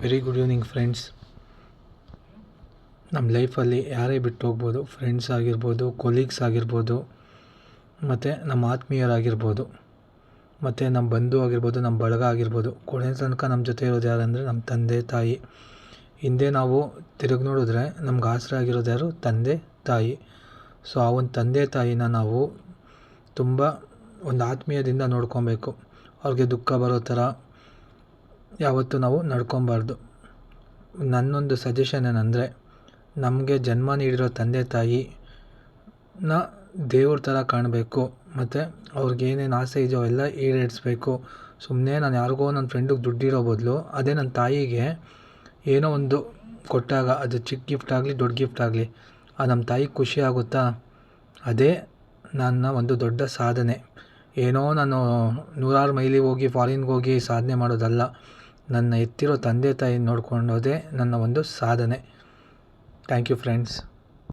Very good evening friends. ನಮ್ಮ ಲೈಫಲ್ಲಿ ಯಾರೇ ಬಿಟ್ಟು ಹೋಗ್ಬೋದು, ಫ್ರೆಂಡ್ಸ್ ಆಗಿರ್ಬೋದು, ಕೊಲೀಗ್ಸ್ ಆಗಿರ್ಬೋದು, ಮತ್ತು ನಮ್ಮ ಆತ್ಮೀಯರಾಗಿರ್ಬೋದು, ಮತ್ತು ನಮ್ಮ ಬಂಧು ಆಗಿರ್ಬೋದು, ನಮ್ಮ ಬಳಗ ಆಗಿರ್ಬೋದು. ಕೊನೆ ತನಕ ನಮ್ಮ ಜೊತೆ ಇರೋದು ಯಾರಂದರೆ ನಮ್ಮ ತಂದೆ ತಾಯಿ. ಹಿಂದೆ ನಾವು ತಿರುಗಿ ನೋಡಿದ್ರೆ ನಮ್ಗೆ ಆಸರೆ ಆಗಿರೋದು ಯಾರು? ತಂದೆ ತಾಯಿ. ಸೊ ಆ ಒಂದು ತಂದೆ ತಾಯಿನ ನಾವು ತುಂಬ ಒಂದು ಆತ್ಮೀಯದಿಂದ ನೋಡ್ಕೊಬೇಕು. ಅವ್ರಿಗೆ ದುಃಖ ಬರೋ ಥರ ಯಾವತ್ತೂ ನಾವು ನಡ್ಕೊಬಾರ್ದು. ನನ್ನೊಂದು ಸಜೆಷನ್ ಏನಂದರೆ, ನಮಗೆ ಜನ್ಮ ನೀಡಿರೋ ತಂದೆ ತಾಯಿನ ದೇವ್ರ ಥರ ಕಾಣಬೇಕು, ಮತ್ತು ಅವ್ರಿಗೇನೇನು ಆಸೆ ಇದೆಯೋ ಎಲ್ಲ ಈಡೇರಿಸ್ಬೇಕು. ಸುಮ್ಮನೆ ನಾನು ಯಾರಿಗೋ ನನ್ನ ಫ್ರೆಂಡಿಗೆ ದುಡ್ಡಿರೋ ಬದಲು ಅದೇ ನನ್ನ ತಾಯಿಗೆ ಏನೋ ಒಂದು ಕೊಟ್ಟಾಗ, ಅದು ಚಿಕ್ಕ ಗಿಫ್ಟ್ ಆಗಲಿ ದೊಡ್ಡ ಗಿಫ್ಟ್ ಆಗಲಿ, ಅದು ನಮ್ಮ ತಾಯಿಗೆ ಖುಷಿ ಆಗುತ್ತಾ, ಅದೇ ನನ್ನ ಒಂದು ದೊಡ್ಡ ಸಾಧನೆ. ಏನೋ ನಾನು 100 ಮೈಲಿಗೆ ಹೋಗಿ ಫಾರಿನ್ಗೆ ಹೋಗಿ ಸಾಧನೆ ಮಾಡೋದಲ್ಲ. ನನ್ನ ಎತ್ತಿರೋ ತಂದೆ ತಾಯಿನ ನೋಡ್ಕೊಳ್ಳೋದೇ ನನ್ನ ಒಂದು ಸಾಧನೆ. Thank you friends.